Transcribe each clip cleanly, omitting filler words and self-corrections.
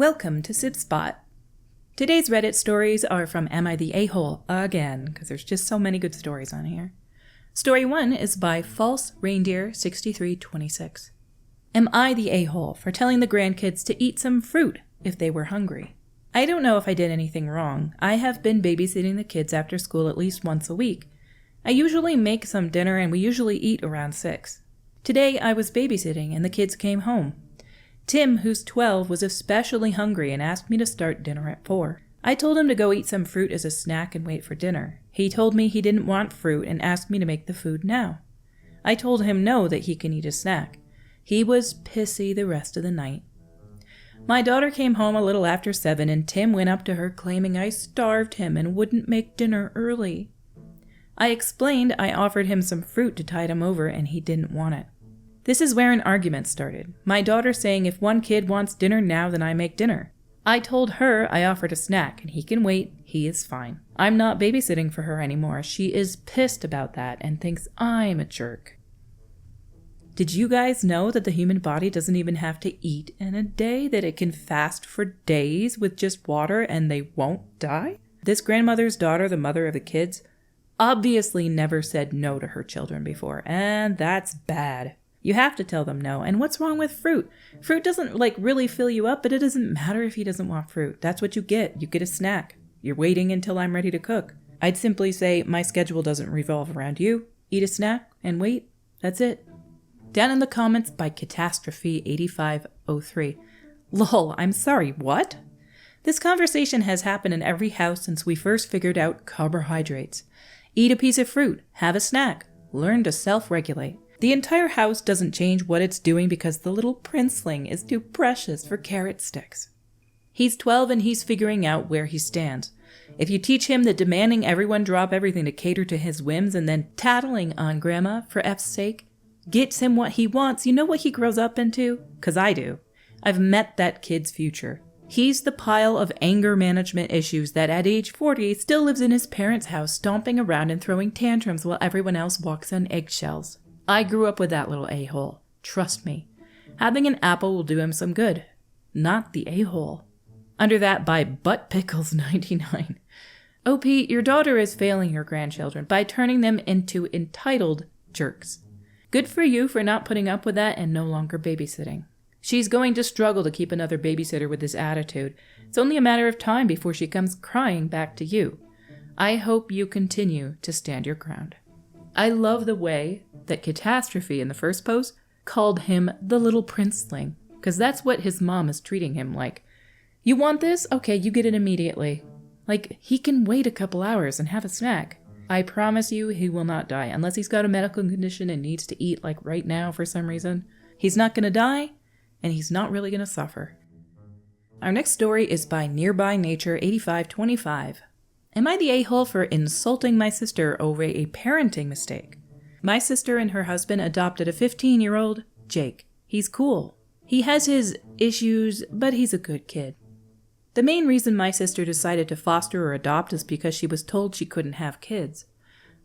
Welcome to Sib Spot. Today's Reddit stories are from Am I the A-Hole again, because there's just so many good stories on here. Story 1 is by False Reindeer 6326. Am I the a-hole for telling the grandkids to eat some fruit if they were hungry? I don't know if I did anything wrong. I have been babysitting the kids after school at least once a week. I usually make some dinner and we usually eat around 6. Today I was babysitting and the kids came home. Tim, who's 12, was especially hungry and asked me to start dinner at 4. I told him to go eat some fruit as a snack and wait for dinner. He told me he didn't want fruit and asked me to make the food now. I told him no, that he can eat a snack. He was pissy the rest of the night. My daughter came home a little after 7 and Tim went up to her claiming I starved him and wouldn't make dinner early. I explained I offered him some fruit to tide him over and he didn't want it. This is where an argument started. My daughter saying if one kid wants dinner now, then I make dinner. I told her I offered a snack and he can wait, he is fine. I'm not babysitting for her anymore. She is pissed about that and thinks I'm a jerk. Did you guys know that the human body doesn't even have to eat in a day, that it can fast for days with just water and they won't die? This grandmother's daughter, the mother of the kids, obviously never said no to her children before, and that's bad. You have to tell them no. And what's wrong with fruit? Fruit doesn't really fill you up, but it doesn't matter if he doesn't want fruit. That's what you get. You get a snack. You're waiting until I'm ready to cook. I'd simply say my schedule doesn't revolve around you. Eat a snack and wait. That's it. Down in the comments by Catastrophe8503. Lol, I'm sorry, what? This conversation has happened in every house since we first figured out carbohydrates. Eat a piece of fruit. Have a snack. Learn to self-regulate. The entire house doesn't change what it's doing because the little princeling is too precious for carrot sticks. He's 12 and he's figuring out where he stands. If you teach him that demanding everyone drop everything to cater to his whims and then tattling on grandma for F's sake gets him what he wants, you know what he grows up into? 'Cause I do. I've met that kid's future. He's the pile of anger management issues that at age 40 still lives in his parents' house stomping around and throwing tantrums while everyone else walks on eggshells. I grew up with that little a-hole. Trust me. Having an apple will do him some good. Not the a-hole. Under that by buttpickles99. Oh, Pete, your daughter is failing your grandchildren by turning them into entitled jerks. Good for you for not putting up with that and no longer babysitting. She's going to struggle to keep another babysitter with this attitude. It's only a matter of time before she comes crying back to you. I hope you continue to stand your ground. I love the way that Catastrophe in the first post called him the little princeling, because that's what his mom is treating him like. You want this? Okay, you get it immediately. Like, he can wait a couple hours and have a snack. I promise you he will not die, unless he's got a medical condition and needs to eat like right now for some reason. He's not going to die, and he's not really going to suffer. Our next story is by Nearby Nature 8525. Am I the a-hole for insulting my sister over a parenting mistake? My sister and her husband adopted a 15-year-old, Jake. He's cool. He has his issues, but he's a good kid. The main reason my sister decided to foster or adopt is because she was told she couldn't have kids.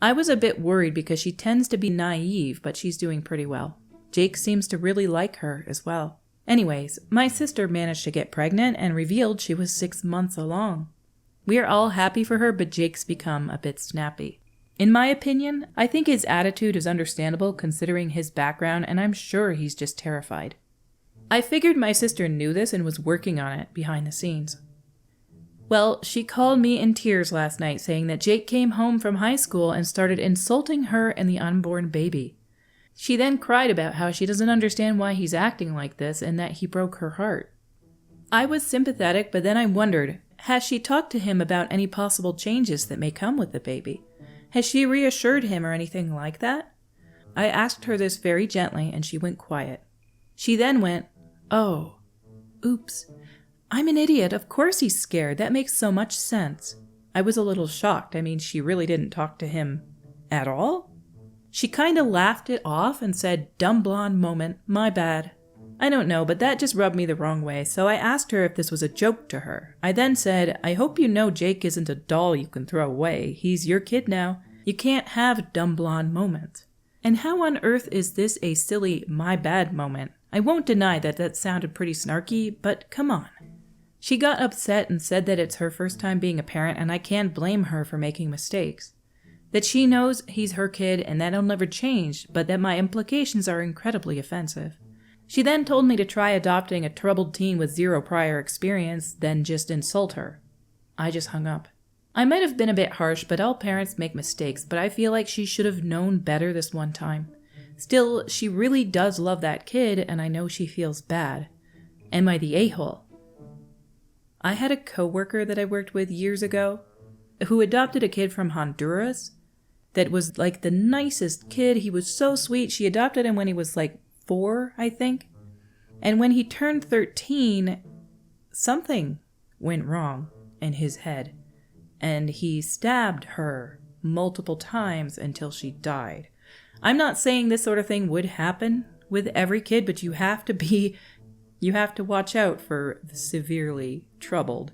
I was a bit worried because she tends to be naive, but she's doing pretty well. Jake seems to really like her as well. Anyways, my sister managed to get pregnant and revealed she was 6 months along. We are all happy for her, but Jake's become a bit snappy. In my opinion, I think his attitude is understandable considering his background, and I'm sure he's just terrified. I figured my sister knew this and was working on it behind the scenes. Well, she called me in tears last night saying that Jake came home from high school and started insulting her and the unborn baby. She then cried about how she doesn't understand why he's acting like this and that he broke her heart. I was sympathetic, but then I wondered, has she talked to him about any possible changes that may come with the baby? Has she reassured him or anything like that? I asked her this very gently and she went quiet. She then went, "Oh, oops. I'm an idiot. Of course he's scared. That makes so much sense." I was a little shocked. I mean, she really didn't talk to him at all? She kind of laughed it off and said, "Dumb blonde moment, my bad." I don't know, but that just rubbed me the wrong way, so I asked her if this was a joke to her. I then said, "I hope you know Jake isn't a doll you can throw away. He's your kid now. You can't have dumb blonde moments." And how on earth is this a silly my bad moment? I won't deny that that sounded pretty snarky, but come on. She got upset and said that it's her first time being a parent and I can't blame her for making mistakes. That she knows he's her kid and that'll never change, but that my implications are incredibly offensive. She then told me to try adopting a troubled teen with zero prior experience, then just insult her. I just hung up. I might have been a bit harsh, but all parents make mistakes, but I feel like she should have known better this one time. Still, she really does love that kid, and I know she feels bad. Am I the a-hole? I had a coworker that I worked with years ago who adopted a kid from Honduras that was like the nicest kid. He was so sweet. She adopted him when he was like 4, I think. And when he turned 13, something went wrong in his head. And he stabbed her multiple times until she died. I'm not saying this sort of thing would happen with every kid, but you have to watch out for the severely troubled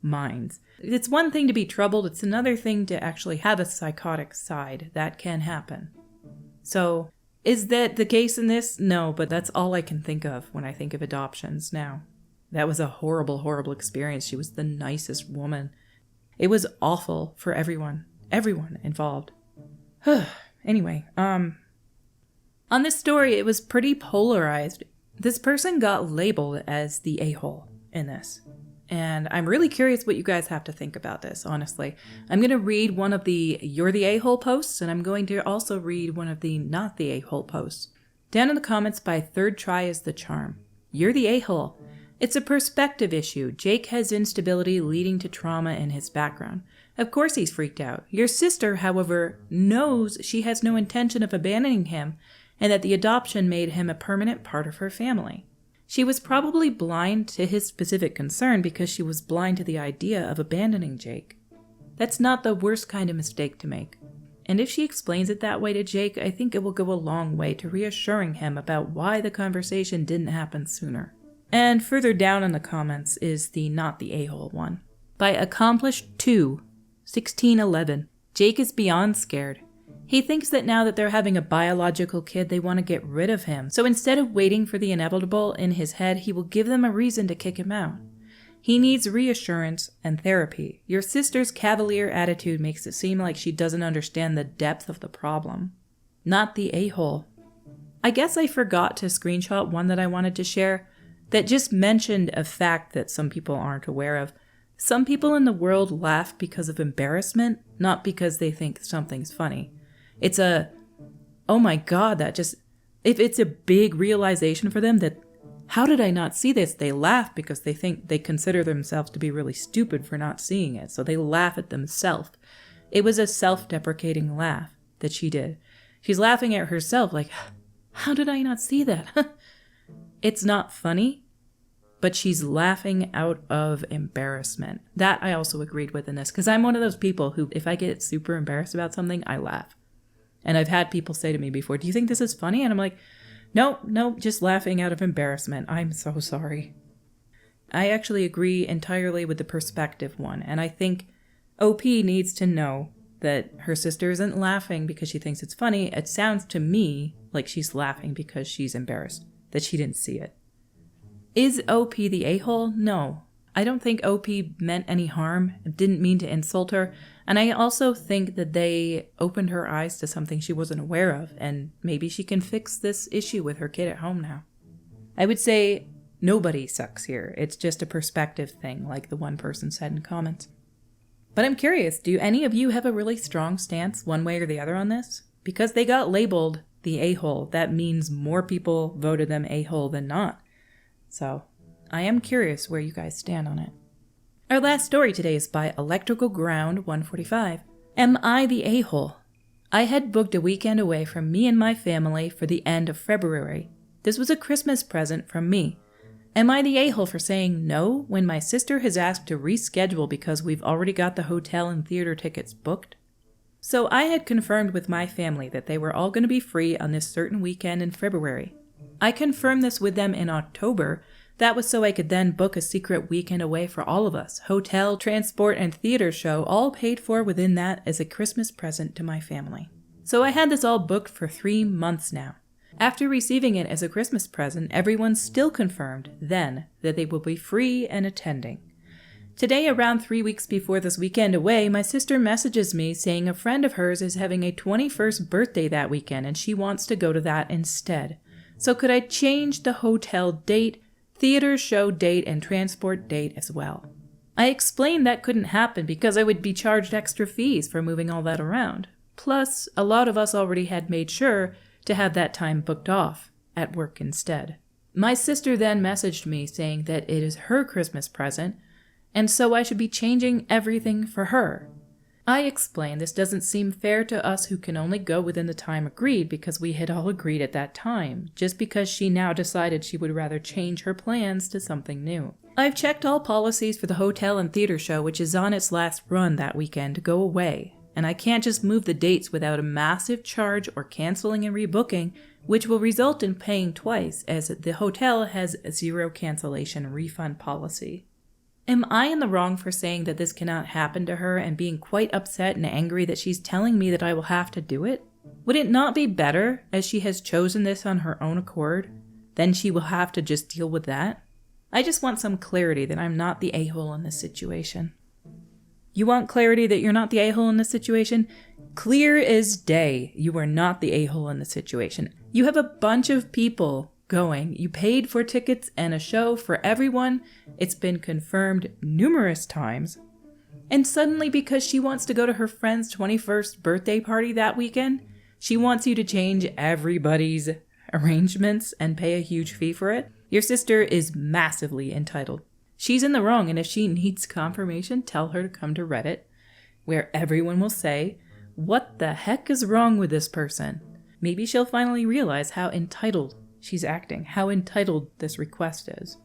minds. It's one thing to be troubled, it's another thing to actually have a psychotic side. That can happen. So, is that the case in this? No, but that's all I can think of when I think of adoptions now. That was a horrible, horrible experience. She was the nicest woman. It was awful for everyone involved. Anyway, on this story, it was pretty polarized. This person got labeled as the a-hole in this. And I'm really curious what you guys have to think about this, honestly. I'm going to read one of the You're the A-hole posts, and I'm going to also read one of the Not the A-hole posts. Down in the comments by Third Try is the Charm. You're the a-hole. It's a perspective issue. Jake has instability leading to trauma in his background. Of course he's freaked out. Your sister, however, knows she has no intention of abandoning him and that the adoption made him a permanent part of her family. She was probably blind to his specific concern because she was blind to the idea of abandoning Jake. That's not the worst kind of mistake to make. And if she explains it that way to Jake, I think it will go a long way to reassuring him about why the conversation didn't happen sooner. And further down in the comments is the Not the A-hole one. By Accomplished 2, 1611, Jake is beyond scared. He thinks that now that they're having a biological kid, they want to get rid of him. So instead of waiting for the inevitable in his head, he will give them a reason to kick him out. He needs reassurance and therapy. Your sister's cavalier attitude makes it seem like she doesn't understand the depth of the problem. Not the a-hole. I guess I forgot to screenshot one that I wanted to share that just mentioned a fact that some people aren't aware of. Some people in the world laugh because of embarrassment, not because they think something's funny. It's oh my God, if it's a big realization for them that, how did I not see this? They laugh because they consider themselves to be really stupid for not seeing it. So they laugh at themselves. It was a self-deprecating laugh that she did. She's laughing at herself like, how did I not see that? It's not funny, but she's laughing out of embarrassment. That I also agreed with in this, because I'm one of those people who, if I get super embarrassed about something, I laugh. And I've had people say to me before, do you think this is funny? And I'm like, no, just laughing out of embarrassment. I'm so sorry. I actually agree entirely with the perspective one. And I think OP needs to know that her sister isn't laughing because she thinks it's funny. It sounds to me like she's laughing because she's embarrassed that she didn't see it. Is OP the a-hole? No. I don't think OP meant any harm, didn't mean to insult her, and I also think that they opened her eyes to something she wasn't aware of, and maybe she can fix this issue with her kid at home now. I would say nobody sucks here. It's just a perspective thing, like the one person said in comments. But I'm curious, do any of you have a really strong stance one way or the other on this? Because they got labeled the a-hole, that means more people voted them a-hole than not. So, I am curious where you guys stand on it. Our last story today is by Electrical Ground 145. Am I the a-hole? I had booked a weekend away from me and my family for the end of February. This was a Christmas present from me. Am I the a-hole for saying no when my sister has asked to reschedule because we've already got the hotel and theater tickets booked? So I had confirmed with my family that they were all going to be free on this certain weekend in February. I confirmed this with them in October. That was so I could then book a secret weekend away for all of us. Hotel, transport, and theater show all paid for within that as a Christmas present to my family. So I had this all booked for 3 months now. After receiving it as a Christmas present, everyone still confirmed then that they will be free and attending. Today, around 3 weeks before this weekend away, my sister messages me saying a friend of hers is having a 21st birthday that weekend and she wants to go to that instead. So could I change the hotel date, theater show date, and transport date as well? I explained that couldn't happen because I would be charged extra fees for moving all that around. Plus, a lot of us already had made sure to have that time booked off at work instead. My sister then messaged me saying that it is her Christmas present, and so I should be changing everything for her. I explained this doesn't seem fair to us who can only go within the time agreed because we had all agreed at that time, just because she now decided she would rather change her plans to something new. I've checked all policies for the hotel and theater show, which is on its last run that weekend, to go away, and I can't just move the dates without a massive charge or canceling and rebooking, which will result in paying twice as the hotel has a zero cancellation refund policy. Am I in the wrong for saying that this cannot happen to her and being quite upset and angry that she's telling me that I will have to do it? Would it not be better, as she has chosen this on her own accord, then she will have to just deal with that? I just want some clarity that I'm not the a-hole in this situation. You want clarity that you're not the a-hole in this situation? Clear as day, you are not the a-hole in the situation. You have a bunch of people going. You paid for tickets and a show for everyone. It's been confirmed numerous times. And suddenly, because she wants to go to her friend's 21st birthday party that weekend, she wants you to change everybody's arrangements and pay a huge fee for it. Your sister is massively entitled. She's in the wrong, and if she needs confirmation, tell her to come to Reddit, where everyone will say, "What the heck is wrong with this person?" Maybe she'll finally realize how entitled she's acting, how entitled this request is.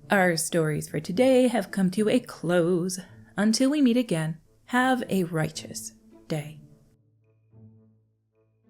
Our stories for today have come to a close. Until we meet again, have a righteous day.